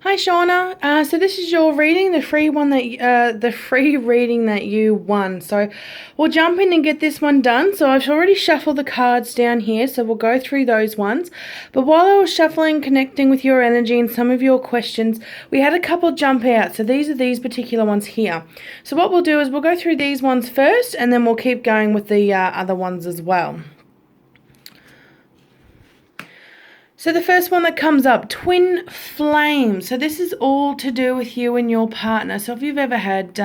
Hi, Shawna. So this is your reading, the free reading that you won. So we'll jump in and get this one done. So I've already shuffled the cards down here, so we'll go through those ones. But while I was shuffling, connecting with your energy and some of your questions, we had a couple jump out. So these are these particular ones here. So what we'll do is we'll go through these ones first, and then we'll keep going with the other ones as well. So the first one that comes up, twin flames. So this is all to do with you and your partner. So if you've ever had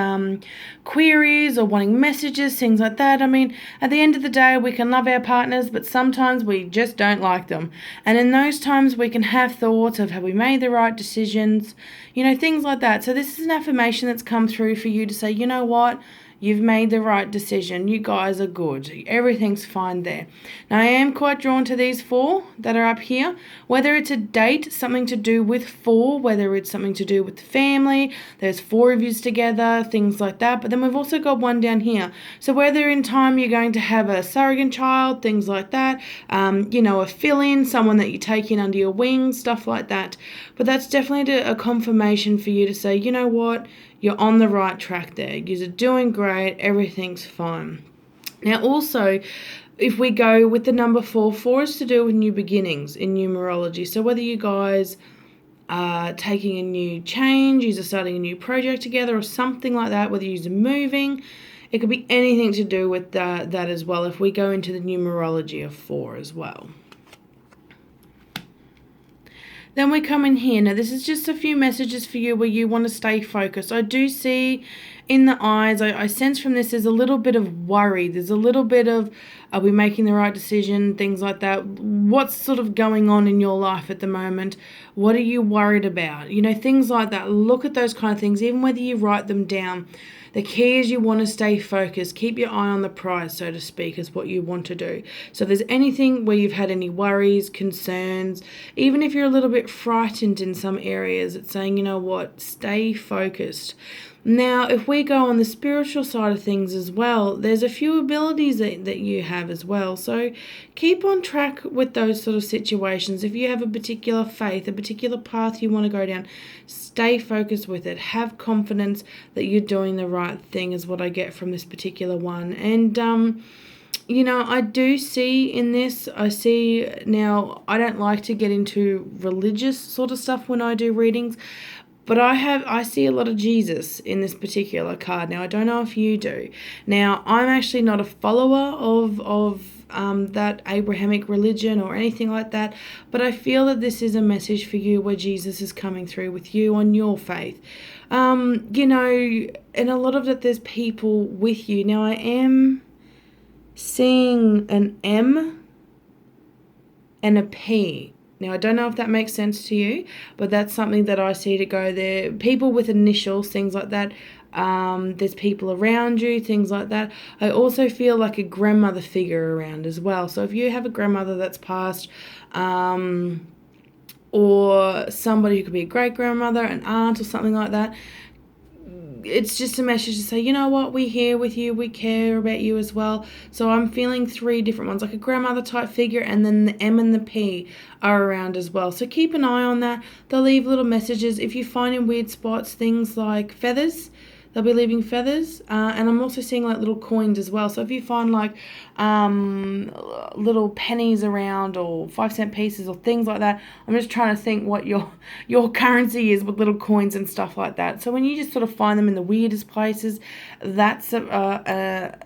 queries or wanting messages, things like that, I mean, at the end of the day, we can love our partners, but sometimes we just don't like them. And in those times, we can have thoughts of have we made the right decisions, things like that. So this is an affirmation that's come through for you to say, you know what? You've made the right decision. You guys are good. Everything's fine there. Now, I am quite drawn to these four that are up here. Whether it's a date, something to do with four, whether it's something to do with the family, there's four of you together, things like that. But then we've also got one down here. So whether in time you're going to have a surrogate child, things like that, a fill-in, someone that you take in under your wing, stuff like that. But that's definitely a confirmation for you to say, you know what? You're on the right track there. You're doing great. Everything's fine. Now, also, if we go with the number four is to do with new beginnings in numerology. So whether you guys are taking a new change, you're starting a new project together or something like that, whether you're moving, it could be anything to do with that as well if we go into the numerology of four as well. Then we come in here. Now, this is just a few messages for you where you want to stay focused. I do see in the eyes, I sense from this, there's a little bit of worry. There's a little bit of, are we making the right decision? Things like that. What's sort of going on in your life at the moment? What are you worried about? Things like that. Look at those kind of things, even whether you write them down. The key is you want to stay focused. Keep your eye on the prize, so to speak, is what you want to do. So if there's anything where you've had any worries, concerns, even if you're a little bit frightened in some areas, it's saying, you know what, stay focused. Now, if we go on the spiritual side of things as well, there's a few abilities that you have as well. So keep on track with those sort of situations. If you have a particular faith, a particular path you want to go down, stay focused with it. Have confidence that you're doing the right thing is what I get from this particular one. And, I do see in this, now, I don't like to get into religious sort of stuff when I do readings, but I see a lot of Jesus in this particular card. Now, I don't know if you do. Now, I'm actually not a follower of that Abrahamic religion or anything like that, but I feel that this is a message for you where Jesus is coming through with you on your faith. And a lot of that, there's people with you. Now, I am seeing an M and a P. Now, I don't know if that makes sense to you, but that's something that I see to go there. People with initials, things like that. There's people around you, things like that. I also feel like a grandmother figure around as well. So if you have a grandmother that's passed, or somebody who could be a great-grandmother, an aunt or something like that, it's just a message to say, you know what, we're here with you, we care about you as well. So I'm feeling three different ones, like a grandmother type figure, and then the M and the P are around as well. So keep an eye on that. They'll leave little messages. If you find in weird spots things like feathers, they'll be leaving feathers. And I'm also seeing like little coins as well. So if you find like little pennies around or 5-cent pieces or things like that, I'm just trying to think what your currency is with little coins and stuff like that. So when you just sort of find them in the weirdest places, that's a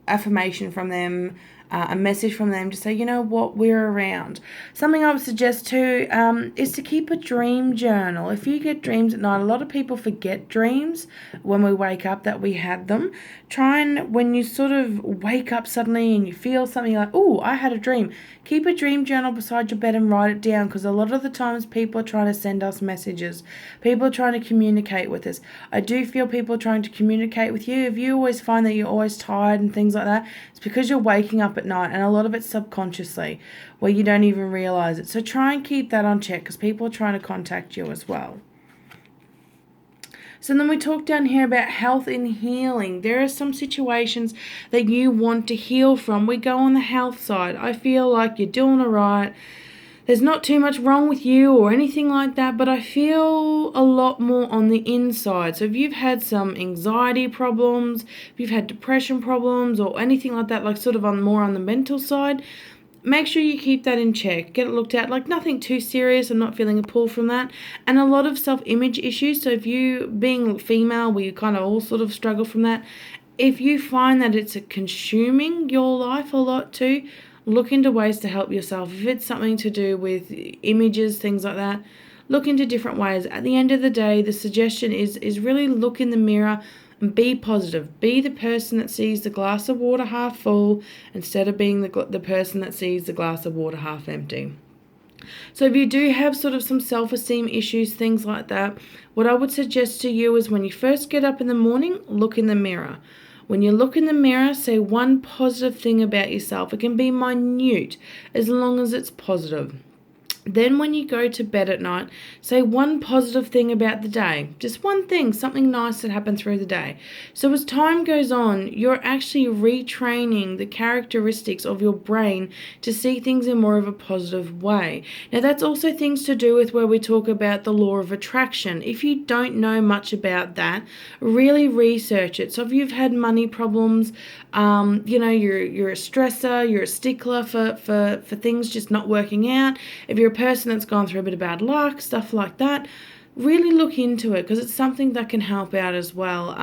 affirmation from them, a message from them to say, you know what, we're around. Something I would suggest too is to keep a dream journal. If you get dreams at night, a lot of people forget dreams when we wake up that we had them. Try and when you sort of wake up suddenly and you feel something like, oh, I had a dream, keep a dream journal beside your bed and write it down, because a lot of the times people are trying to send us messages. People are trying to communicate with us. I do feel people are trying to communicate with you. If you always find that you're always tired and things like that, it's because you're waking up at night, and a lot of it's subconsciously where you don't even realize it. So try and keep that on check, because people are trying to contact you as well. So then we talk down here about health and healing. There are some situations that you want to heal from. We go on the health side. I feel like you're doing all right. there's not too much wrong with you or anything like that, but I feel a lot more on the inside. So if you've had some anxiety problems, if you've had depression problems or anything like that, like sort of on more on the mental side, make sure you keep that in check. Get it looked at. Like nothing too serious. I'm not feeling a pull from that. And a lot of self-image issues. So if you, being female, we kind of all sort of struggle from that. If you find that it's consuming your life a lot too, look into ways to help yourself. If it's something to do with images, things like that, look into different ways. At the end of the day, the suggestion is really look in the mirror and be positive. Be the person that sees the glass of water half full instead of being the person that sees the glass of water half empty. So if you do have sort of some self-esteem issues, things like that, what I would suggest to you is when you first get up in the morning, look in the mirror. When you look in the mirror, say one positive thing about yourself. It can be minute as long as it's positive. Then when you go to bed at night, say one positive thing about the day. Just one thing, something nice that happened through the day. So as time goes on, you're actually retraining the characteristics of your brain to see things in more of a positive way. Now that's also things to do with where we talk about the law of attraction. If you don't know much about that, really research it. So if you've had money problems, you're a stressor, you're a stickler for things just not working out. If you're a person that's gone through a bit of bad luck, stuff like that, really look into it because it's something that can help out as well.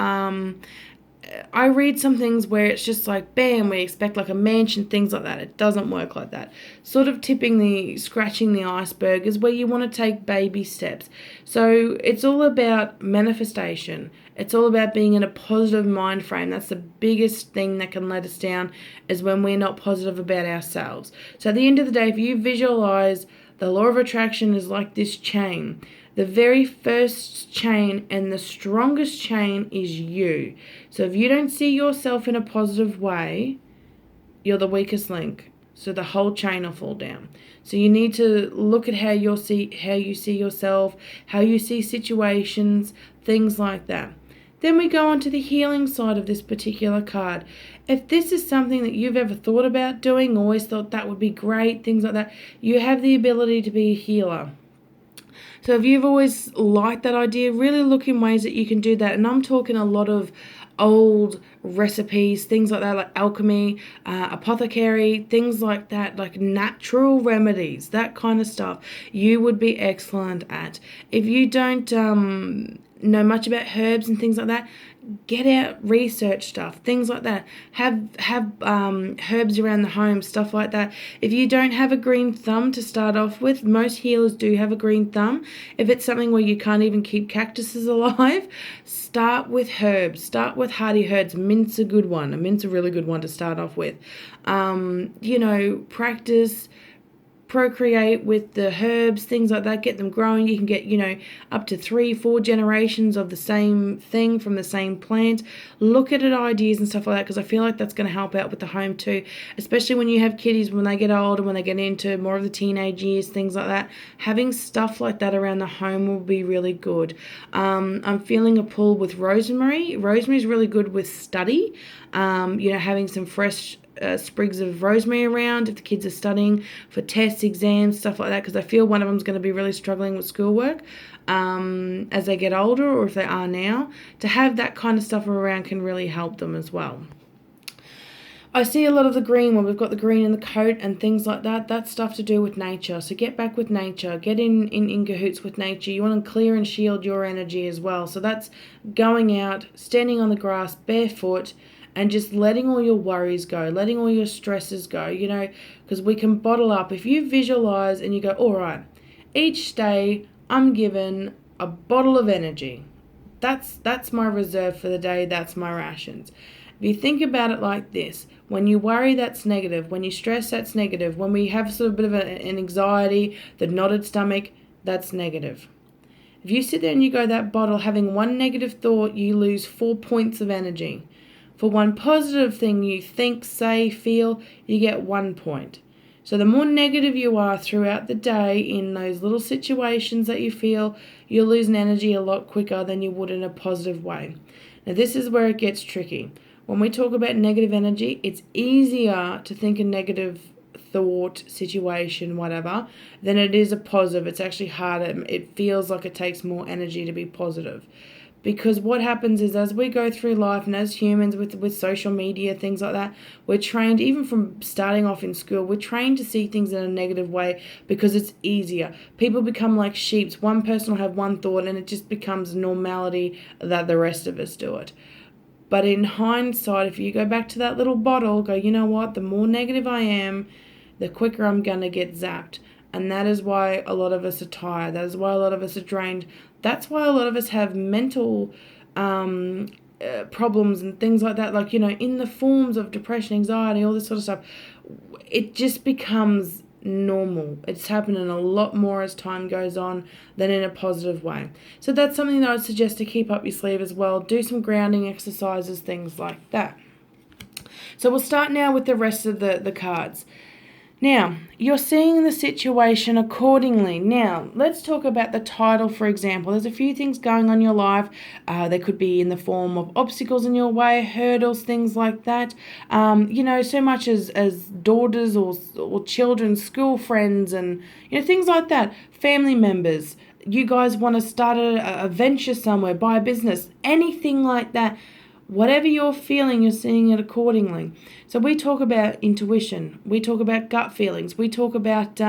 I read some things where it's just like, bam, we expect like a mansion, things like that. It doesn't work like that. Sort of scratching the iceberg is where you want to take baby steps. So it's all about manifestation. It's all about being in a positive mind frame. That's the biggest thing that can let us down is when we're not positive about ourselves. So at the end of the day, if you visualize the law of attraction is like this chain. The very first chain and the strongest chain is you. So if you don't see yourself in a positive way, you're the weakest link. So the whole chain will fall down. So you need to look at how you see yourself, how you see situations, things like that. Then we go on to the healing side of this particular card. If this is something that you've ever thought about doing, always thought that would be great, things like that, you have the ability to be a healer. So if you've always liked that idea, really look in ways that you can do that. And I'm talking a lot of old recipes, things like that, like alchemy, apothecary, things like that, like natural remedies, that kind of stuff, you would be excellent at. If you don't know much about herbs and things like that, get out, research stuff, things like that. Have herbs around the home, stuff like that. If you don't have a green thumb to start off with, most healers do have a green thumb. If it's something where you can't even keep cactuses alive, start with herbs. Start with hardy herbs. Mint's a good one. Mint's a really good one to start off with. Practice, procreate with the herbs, things like that, get them growing. You can get, up to 3-4 generations of the same thing from the same plant. Look at ideas and stuff like that because I feel like that's going to help out with the home too, especially when you have kiddies, when they get older, when they get into more of the teenage years, things like that. Having stuff like that around the home will be really good. I'm feeling a pull with rosemary. Rosemary is really good with study. Having some fresh sprigs of rosemary around if the kids are studying for tests, exams, stuff like that, because I feel one of them's going to be really struggling with schoolwork as they get older, or if they are now. To have that kind of stuff around can really help them as well. I see a lot of the green when we've got the green in the coat and things like that. That's stuff to do with nature. So get back with nature. Get in cahoots with nature. You want to clear and shield your energy as well. So that's going out, standing on the grass barefoot, and just letting all your worries go, letting all your stresses go, because we can bottle up. If you visualize and you go, all right, each day I'm given a bottle of energy. That's my reserve for the day. That's my rations. If you think about it like this, when you worry, that's negative. When you stress, that's negative. When we have sort of a bit of an anxiety, the knotted stomach, that's negative. If you sit there and you go, that bottle, having one negative thought, you lose 4 points of energy. For one positive thing you think, say, feel, you get 1 point. So the more negative you are throughout the day in those little situations that you feel, you'll lose an energy a lot quicker than you would in a positive way. Now this is where it gets tricky. When we talk about negative energy, it's easier to think a negative thought, situation, whatever, then it is a positive. It's actually harder. It feels like it takes more energy to be positive. Because what happens is, as we go through life and as humans with social media, things like that, we're trained, even from starting off in school, we're trained to see things in a negative way because it's easier. People become like sheep. One person will have one thought and it just becomes normality that the rest of us do it. But in hindsight, if you go back to that little bottle, go, you know what, the more negative I am, the quicker I'm going to get zapped. And that is why a lot of us are tired. That is why a lot of us are drained. That's why a lot of us have mental problems and things like that. Like, in the forms of depression, anxiety, all this sort of stuff. It just becomes normal. It's happening a lot more as time goes on than in a positive way. So that's something that I would suggest to keep up your sleeve as well. Do some grounding exercises, things like that. So we'll start now with the rest of the cards. Now, you're seeing the situation accordingly. Now, let's talk about the title, for example. There's a few things going on in your life. They could be in the form of obstacles in your way, hurdles, things like that. So much as daughters or children, school friends, and, things like that. Family members. You guys want to start a venture somewhere, buy a business, anything like that. Whatever you're feeling, you're seeing it accordingly. So we talk about intuition. We talk about gut feelings. We talk about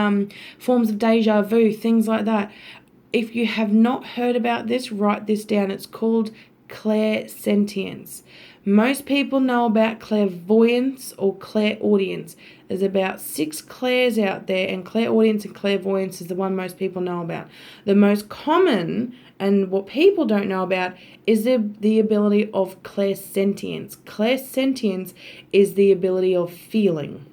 forms of deja vu, things like that. If you have not heard about this, write this down. It's called clairsentience. Most people know about clairvoyance or clairaudience. There's about 6 clairs out there, and clairaudience and clairvoyance is the one most people know about. The most common, and what people don't know about, is the ability of clairsentience. Clairsentience is the ability of feeling.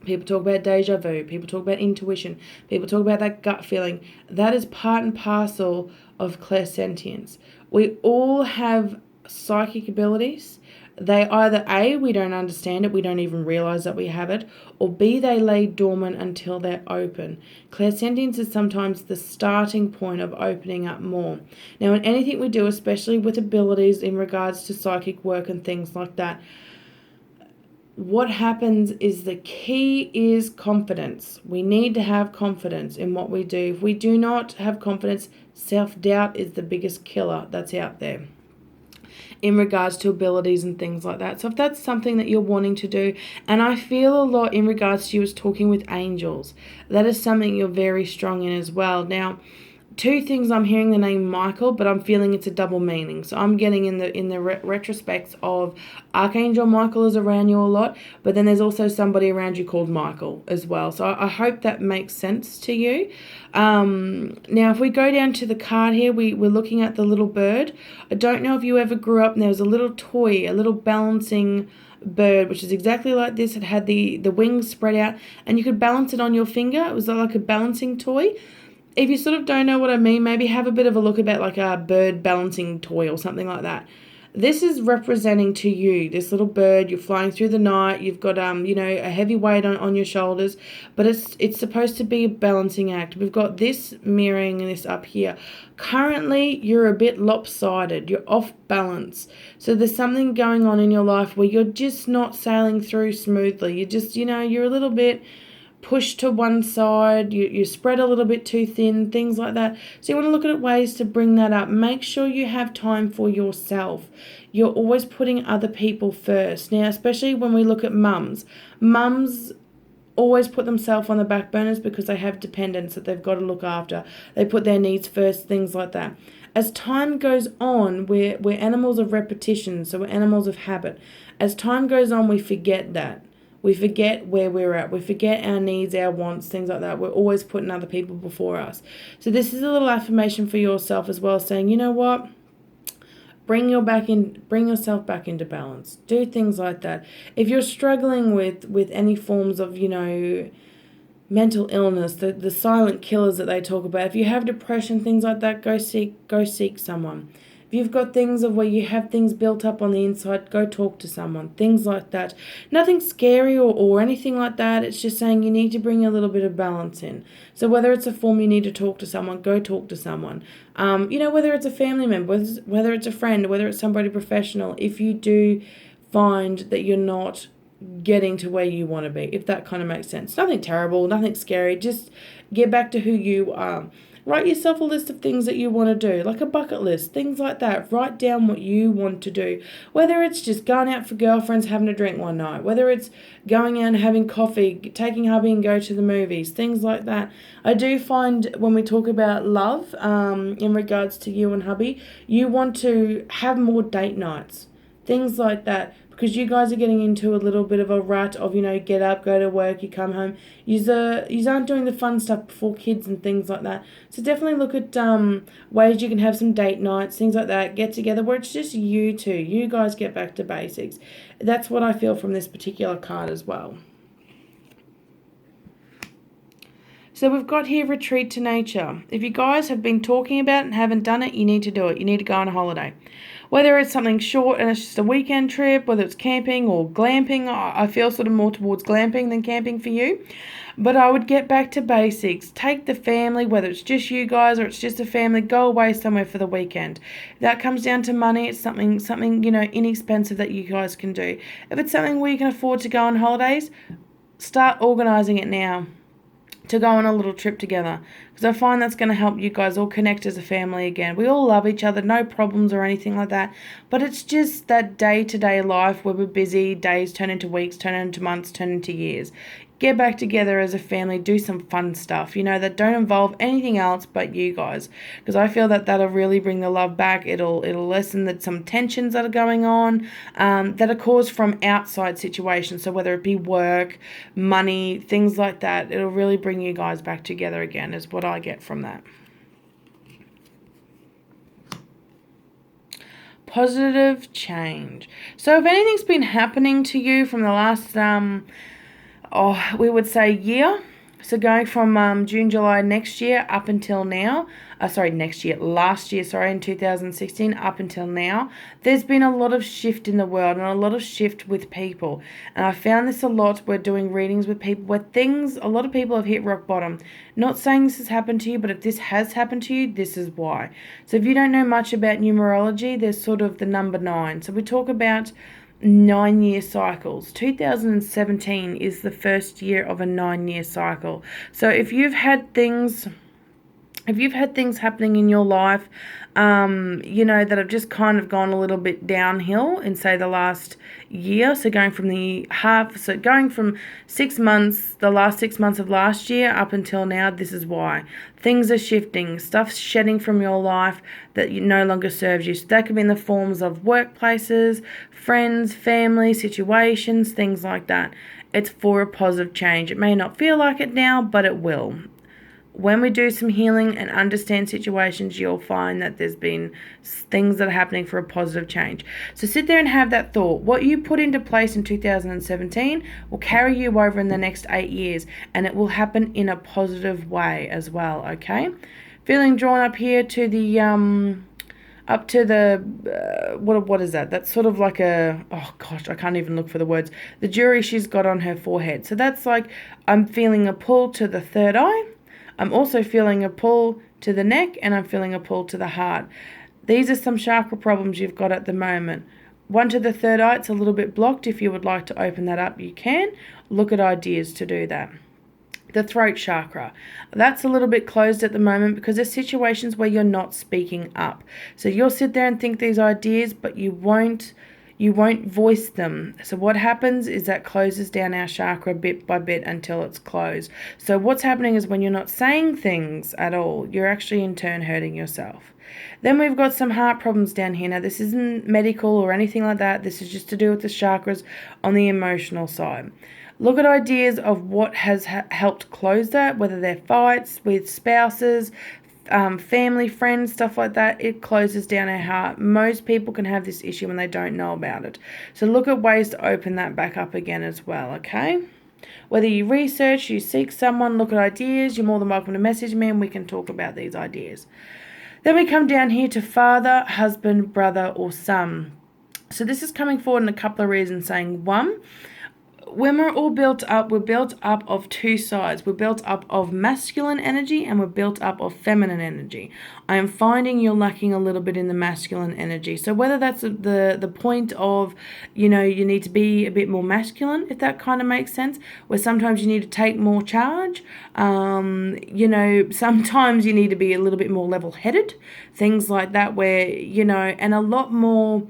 People talk about deja vu. People talk about intuition. People talk about that gut feeling. That is part and parcel of clairsentience. We all have psychic abilities. They either A, we don't understand it, we don't even realize that we have it, or B, they lay dormant until they're open. Clairsentience is sometimes the starting point of opening up more. Now, in anything we do, especially with abilities in regards to psychic work and things like that, what happens is the key is confidence. We need to have confidence in what we do. If we do not have confidence, self-doubt is the biggest killer that's out there in regards to abilities and things like that. So if that's something that you're wanting to do, and I feel a lot in regards to you is talking with angels, that is something you're very strong in as well. Now, 2 things, I'm hearing the name Michael, but I'm feeling it's a double meaning. So I'm getting in the retrospects of Archangel Michael is around you a lot, but then there's also somebody around you called Michael as well. So I hope that makes sense to you. Now, if we go down to the card here, we're looking at the little bird. I don't know if you ever grew up and there was a little toy, a little balancing bird, which is exactly like this. It had the wings spread out and you could balance it on your finger. It was like a balancing toy. If you sort of don't know what I mean, maybe have a bit of a look about like a bird balancing toy or something like that. This is representing to you, this little bird, you're flying through the night, you've got, a heavy weight on your shoulders, but it's supposed to be a balancing act. We've got this mirroring this up here. Currently, you're a bit lopsided, you're off balance. So there's something going on in your life where you're just not sailing through smoothly. You're just, you're a little bit pushed to one side, you spread a little bit too thin, things like that. So you want to look at ways to bring that up. Make sure you have time for yourself. You're always putting other people first. Now, especially when we look at mums always put themselves on the back burners because they have dependents that they've got to look after. They put their needs first, things like that. As time goes on, we're animals of repetition, so we're animals of habit. As time goes on, we forget that. We forget where we're at. We forget our needs, our wants, things like that. We're always putting other people before us. So this is a little affirmation for yourself as well, saying, you know what? Bring yourself back into balance. Do things like that. If you're struggling with any forms of, mental illness, the silent killers that they talk about, if you have depression, things like that, go seek someone. If you've got things of where you have things built up on the inside, go talk to someone, things like that. Nothing scary or anything like that. It's just saying you need to bring a little bit of balance in. So whether it's a form you need to talk to someone, go talk to someone. Whether it's a family member, whether it's a friend, whether it's somebody professional, if you do find that you're not getting to where you want to be, if that kind of makes sense. Nothing terrible, nothing scary. Just get back to who you are. Write yourself a list of things that you want to do, like a bucket list, things like that. Write down what you want to do. Whether it's just going out for girlfriends, having a drink one night, whether it's going out and having coffee, taking hubby and go to the movies, things like that. I do find when we talk about love, in regards to you and hubby, you want to have more date nights, things like that, because you guys are getting into a little bit of a rut of, get up, go to work, you come home. You aren't doing the fun stuff before kids and things like that. So definitely look at ways you can have some date nights, things like that, get together where it's just you two. You guys get back to basics. That's what I feel from this particular card as well. So we've got here retreat to nature. If you guys have been talking about it and haven't done it, you need to do it. You need to go on a holiday. Whether it's something short and it's just a weekend trip, whether it's camping or glamping, I feel sort of more towards glamping than camping for you. But I would get back to basics. Take the family, whether it's just you guys or it's just a family, go away somewhere for the weekend. If that comes down to money, it's something inexpensive that you guys can do. If it's something where you can afford to go on holidays, start organising it now to go on a little trip together, because I find that's going to help you guys all connect as a family again. We all love each other, no problems or anything like that, but it's just that day-to-day life where we're busy, days turn into weeks, turn into months, turn into years. Get back together as a family, do some fun stuff, that don't involve anything else but you guys, because I feel that that'll really bring the love back. It'll lessen some tensions that are going on, that are caused from outside situations, so whether it be work, money, things like that, it'll really bring you guys back together again, is what I get from that. Positive change. So if anything's been happening to you from the last we would say year, so going from June, July next year up until now, last year, in 2016 up until now, there's been a lot of shift in the world and a lot of shift with people. And I found this a lot. We're doing readings with people where a lot of people have hit rock bottom. Not saying this has happened to you, but if this has happened to you, this is why. So if you don't know much about numerology, there's sort of the number 9. So we talk about 9-year cycles. 2017 is the first year of a 9-year cycle. So if you've had things happening in your life, that have just kind of gone a little bit downhill in, say, the last year. So going from 6 months, the last 6 months of last year up until now, this is why. Things are shifting, stuff's shedding from your life that no longer serves you. So that could be in the forms of workplaces, friends, family, situations, things like that. It's for a positive change. It may not feel like it now, but it will. When we do some healing and understand situations, you'll find that there's been things that are happening for a positive change. So sit there and have that thought. What you put into place in 2017 will carry you over in the next 8 years, and it will happen in a positive way as well, okay? Feeling drawn up here to the what is that? That's sort of like I can't even look for the words. The jewelry she's got on her forehead. So that's like, I'm feeling a pull to the third eye. I'm also feeling a pull to the neck, and I'm feeling a pull to the heart. These are some chakra problems you've got at the moment. One to the third eye, it's a little bit blocked. If you would like to open that up, you can. Look at ideas to do that. The throat chakra, that's a little bit closed at the moment because there's situations where you're not speaking up. So you'll sit there and think these ideas, but you won't voice them. So what happens is that closes down our chakra bit by bit until it's closed. So what's happening is when you're not saying things at all, you're actually in turn hurting yourself. Then we've got some heart problems down here. Now this isn't medical or anything like that. This is just to do with the chakras on the emotional side. Look at ideas of what has helped close that, whether they're fights with spouses, family, friends, stuff like that. It closes down our heart. Most people can have this issue when they don't know about it. So look at ways to open that back up again as well, okay? Whether you research, you seek someone, look at ideas, you're more than welcome to message me and we can talk about these ideas. Then we come down here to father, husband, brother, or son. So this is coming forward in a couple of reasons, saying one, when we're all built up, we're built up of two sides. We're built up of masculine energy and we're built up of feminine energy. I am finding you're lacking a little bit in the masculine energy. So whether that's the point of, you need to be a bit more masculine, if that kind of makes sense, where sometimes you need to take more charge. Sometimes you need to be a little bit more level-headed, things like that, where, and a lot more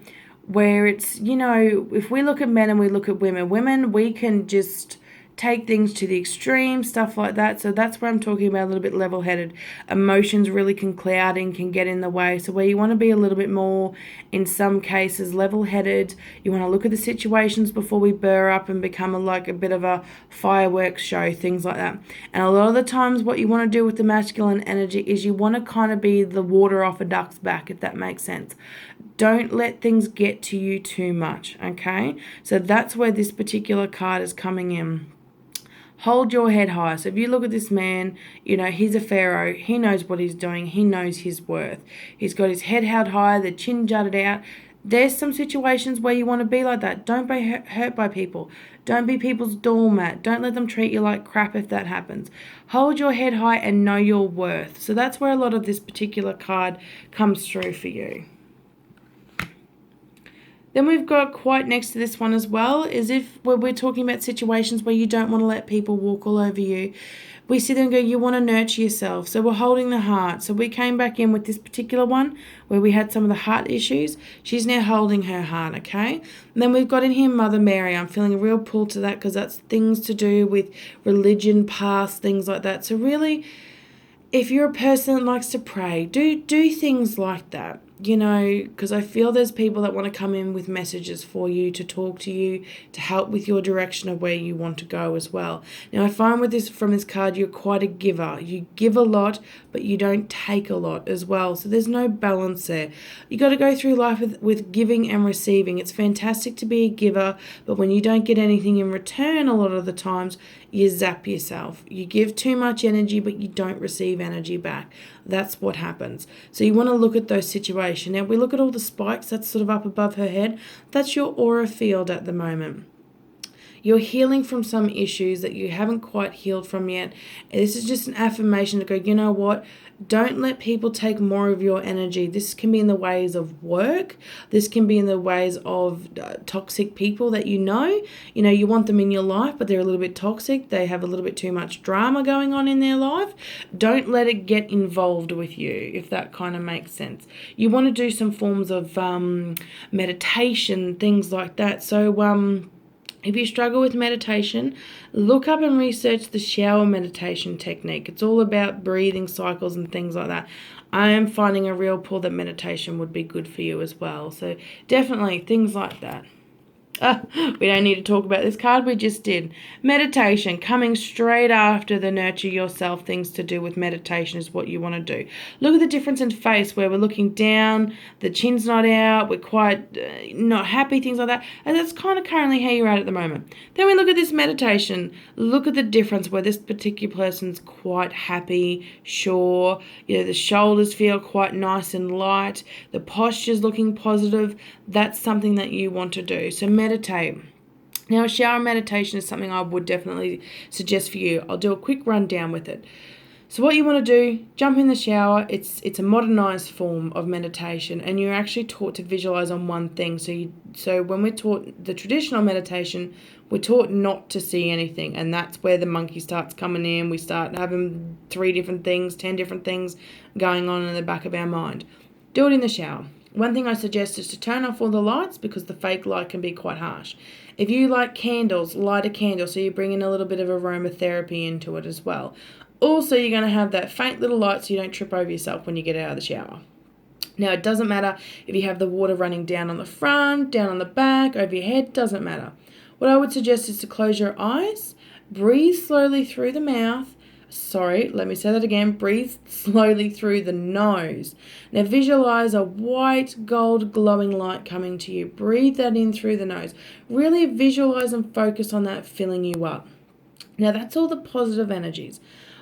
where it's, if we look at men and we look at women, we can just take things to the extreme, stuff like that. So that's where I'm talking about a little bit level-headed. Emotions really can cloud and can get in the way. So where you want to be a little bit more, in some cases, level-headed, you want to look at the situations before we burr up and become a bit of a fireworks show, things like that. And a lot of the times what you want to do with the masculine energy is you want to kind of be the water off a duck's back, if that makes sense. Don't let things get to you too much, okay? So that's where this particular card is coming in. Hold your head high. So if you look at this man, he's a pharaoh. He knows what he's doing. He knows his worth. He's got his head held high, the chin jutted out. There's some situations where you want to be like that. Don't be hurt by people. Don't be people's doormat. Don't let them treat you like crap if that happens. Hold your head high and know your worth. So that's where a lot of this particular card comes through for you. Then we've got quite next to this one as well, is if we're talking about situations where you don't want to let people walk all over you. We sit there and go, you want to nurture yourself. So we're holding the heart. So we came back in with this particular one where we had some of the heart issues. She's now holding her heart, okay? And then we've got in here Mother Mary. I'm feeling a real pull to that because that's things to do with religion, past, things like that. So really, if you're a person that likes to pray, do things like that. Because I feel there's people that want to come in with messages for you, to talk to you, to help with your direction of where you want to go as well. Now, I find with this, from this card, you're quite a giver. You give a lot, but you don't take a lot as well. So there's no balance there. You got to go through life with giving and receiving. It's fantastic to be a giver, but when you don't get anything in return, a lot of the times, you zap yourself. You give too much energy, but you don't receive energy back. That's what happens. So you want to look at those situations. Now, we look at all the spikes that's sort of up above her head. That's your aura field at the moment. You're healing from some issues that you haven't quite healed from yet. And this is just an affirmation to go, you know what? Don't let people take more of your energy. This can be in the ways of work. This can be in the ways of toxic people that you know. You want them in your life, but they're a little bit toxic. They have a little bit too much drama going on in their life. Don't let it get involved with you, if that kind of makes sense. You want to do some forms of meditation, things like that. So, if you struggle with meditation, look up and research the shower meditation technique. It's all about breathing cycles and things like that. I am finding a real pull that meditation would be good for you as well. So definitely things like that. We don't need to talk about this card. We just did. Meditation, coming straight after the nurture yourself, things to do with meditation is what you want to do. Look at the difference in face where we're looking down, the chin's not out, we're quite not happy, things like that. And that's kind of currently how you're at the moment. Then we look at this meditation. Look at the difference where this particular person's quite happy, sure. The shoulders feel quite nice and light. The posture's looking positive. That's something that you want to do. So meditate. Now, a shower meditation is something I would definitely suggest for you. I'll do a quick rundown with it. So what you want to do, jump in the shower. It's a modernized form of meditation, and you're actually taught to visualize on one thing. So when we're taught the traditional meditation, we're taught not to see anything, and that's where the monkey starts coming in. We start having 3 different things, 10 different things going on in the back of our mind. Do it in the shower. One thing I suggest is to turn off all the lights because the fake light can be quite harsh. If you like candles, light a candle so you bring in a little bit of aromatherapy into it as well. Also, you're going to have that faint little light so you don't trip over yourself when you get out of the shower. Now, it doesn't matter if you have the water running down on the front, down on the back, over your head, doesn't matter. What I would suggest is to close your eyes, breathe slowly through the mouth. Let me say that again. Breathe slowly through the nose. Now visualize a white gold glowing light coming to you. Breathe that in through the nose. Really visualize and focus on that filling you up. Now that's all the positive energies.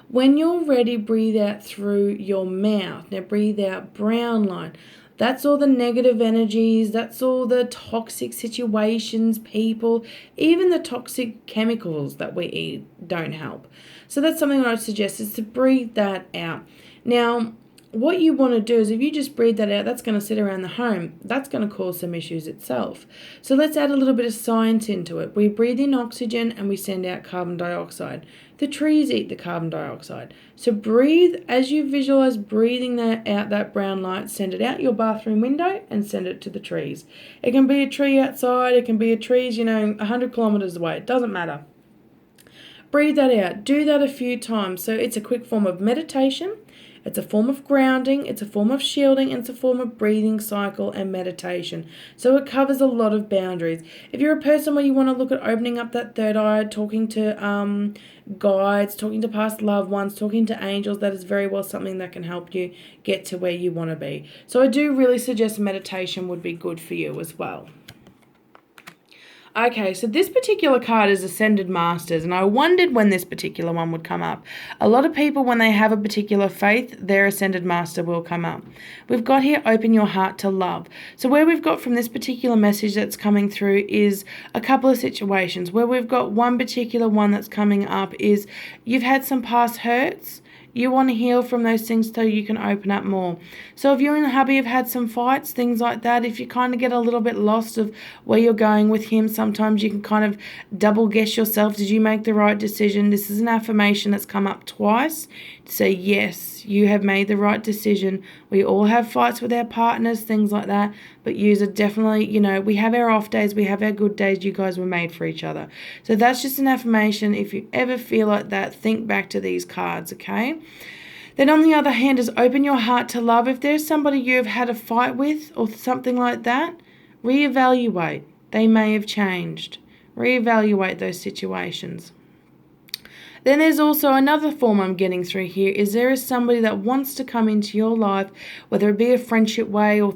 When you're ready, breathe out through your mouth. Now breathe out brown light. That's all the negative energies, that's all the toxic situations, people, even the toxic chemicals that we eat don't help. So that's something I'd suggest, is to breathe that out. Now, what you want to do is, if you just breathe that out, that's going to sit around the home. That's going to cause some issues itself. So let's add a little bit of science into it. We breathe in oxygen and we send out carbon dioxide. The trees eat the carbon dioxide. So breathe, as you visualize breathing that out, that brown light, send it out your bathroom window and send it to the trees. It can be a tree outside, it can be a trees, 100 kilometers away. It doesn't matter. Breathe that out. Do that a few times. So it's a quick form of meditation. It's a form of grounding, it's a form of shielding, and it's a form of breathing cycle and meditation. So it covers a lot of boundaries. If you're a person where you want to look at opening up that third eye, talking to guides, talking to past loved ones, talking to angels, that is very well something that can help you get to where you want to be. So I do really suggest meditation would be good for you as well. Okay, so this particular card is Ascended Masters, and I wondered when this particular one would come up. A lot of people, when they have a particular faith, their Ascended Master will come up. We've got here, open your heart to love. So where we've got from this particular message that's coming through is a couple of situations. Where we've got one particular one that's coming up is you've had some past hurts. You want to heal from those things so you can open up more. So if you and hubby have had some fights, things like that, if you kind of get a little bit lost of where you're going with him, sometimes you can kind of double guess yourself. Did you make the right decision? This is an affirmation that's come up twice to say, yes, you have made the right decision. We all have fights with our partners, things like that. But yous are definitely, we have our off days, we have our good days. You guys were made for each other. So that's just an affirmation. If you ever feel like that, think back to these cards, okay? Then on the other hand is open your heart to love. If there's somebody you've had a fight with or something like that, reevaluate. They may have changed. Reevaluate those situations. Then there's also another form I'm getting through here, is there is somebody that wants to come into your life, whether it be a friendship way or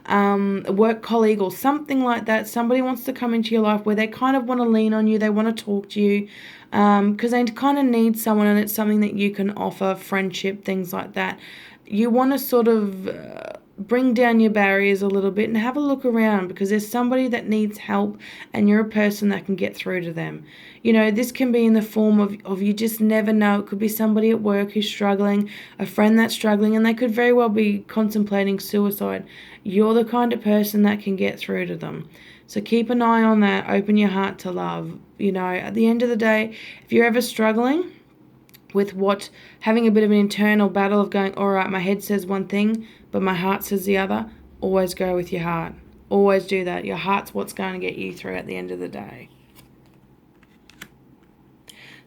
a work colleague or something like that. Somebody wants to come into your life where they kind of want to lean on you, they want to talk to you, because they kind of need someone, and it's something that you can offer, friendship, things like that. You want to sort of bring down your barriers a little bit and have a look around, because there's somebody that needs help and you're a person that can get through to them. This can be in the form of you just never know. It could be somebody at work who's struggling, a friend that's struggling, and they could very well be contemplating suicide. You're the kind of person that can get through to them. So keep an eye on that. Open your heart to love. At the end of the day, if you're ever struggling with having a bit of an internal battle of going, all right, my head says one thing, but my heart says the other, always go with your heart. Always do that. Your heart's what's going to get you through at the end of the day.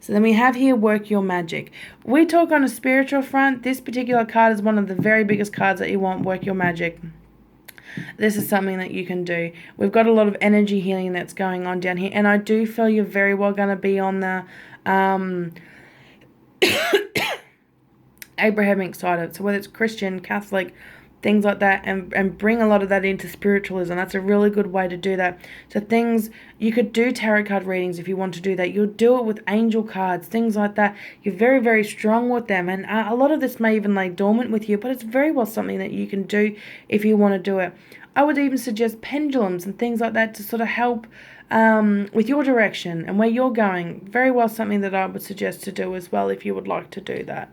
So then we have here, work your magic. We talk on a spiritual front. This particular card is one of the very biggest cards that you want, work your magic. This is something that you can do. We've got a lot of energy healing that's going on down here, and I do feel you're very well going to be on the Abrahamic side of it. So whether it's Christian, Catholic, things like that, and bring a lot of that into spiritualism. That's a really good way to do that. So things, you could do tarot card readings if you want to do that. You'll do it with angel cards, things like that. You're very, very strong with them, and a lot of this may even lay dormant with you, but it's very well something that you can do if you want to do it. I would even suggest pendulums and things like that to sort of help with your direction and where you're going. Very well something that I would suggest to do as well if you would like to do that.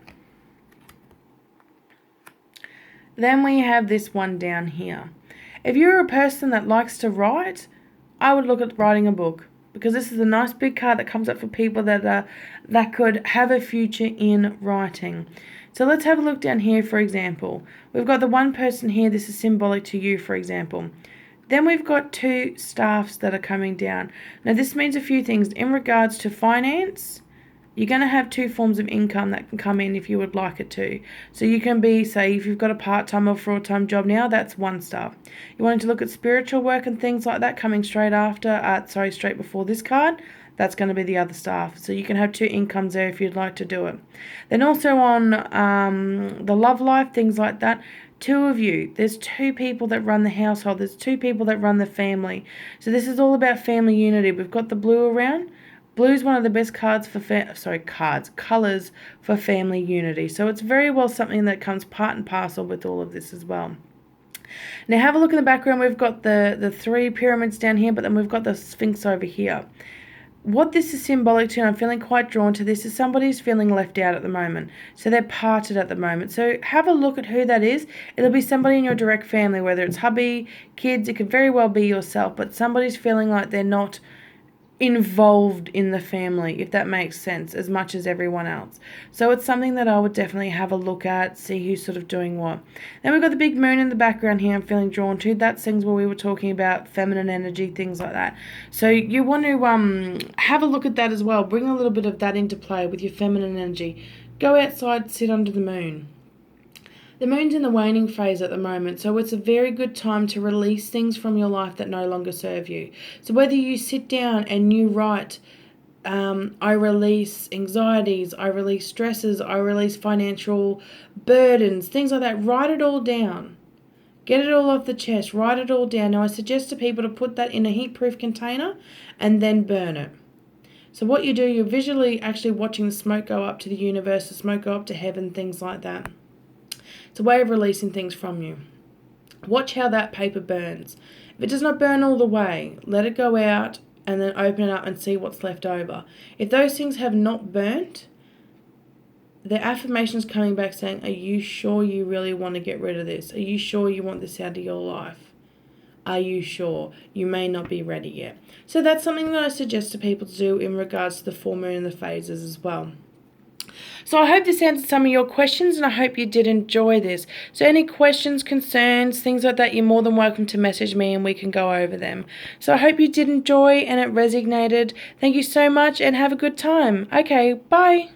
Then we have this one down here. If you're a person that likes to write, I would look at writing a book, because this is a nice big card that comes up for people that could have a future in writing. So let's have a look down here, for example. We've got the one person here. This is symbolic to you, for example. Then we've got two staffs that are coming down. Now this means a few things. In regards to finance, you're going to have two forms of income that can come in if you would like it to. So you can be, say, if you've got a part-time or full-time job now, that's one staff. You want to look at spiritual work and things like that coming straight before this card, that's going to be the other staff. So you can have two incomes there if you'd like to do it. Then also on the love life, things like that, two of you. There's two people that run the household. There's two people that run the family. So this is all about family unity. We've got the blue around. Blue is one of the best colours for family unity. So it's very well something that comes part and parcel with all of this as well. Now have a look in the background. We've got the three pyramids down here, but then we've got the Sphinx over here. What this is symbolic to, and I'm feeling quite drawn to this, is somebody's feeling left out at the moment. So they're parted at the moment. So have a look at who that is. It'll be somebody in your direct family, whether it's hubby, kids, it could very well be yourself, but somebody's feeling like they're not involved in the family, if that makes sense, as much as everyone else. So it's something that I would definitely have a look at, see who's sort of doing what. Then we've got the big moon in the background here I'm feeling drawn to. That's things where we were talking about feminine energy, things like that. So you want to have a look at that as well. Bring a little bit of that into play with your feminine energy. Go outside, sit under the moon. The moon's in the waning phase at the moment, so it's a very good time to release things from your life that no longer serve you. So whether you sit down and you write, I release anxieties, I release stresses, I release financial burdens, things like that, write it all down. Get it all off the chest, write it all down. Now I suggest to people to put that in a heat-proof container and then burn it. So what you do, you're visually actually watching the smoke go up to the universe, the smoke go up to heaven, things like that. It's a way of releasing things from you. Watch how that paper burns. If it does not burn all the way, let it go out and then open it up and see what's left over. If those things have not burnt, the affirmation is coming back saying, are you sure you really want to get rid of this? Are you sure you want this out of your life? Are you sure? You may not be ready yet. So that's something that I suggest to people to do in regards to the full moon and the phases as well. So I hope this answered some of your questions, and I hope you did enjoy this. So any questions, concerns, things like that, you're more than welcome to message me and we can go over them. So I hope you did enjoy and it resonated. Thank you so much and have a good time. Okay, bye.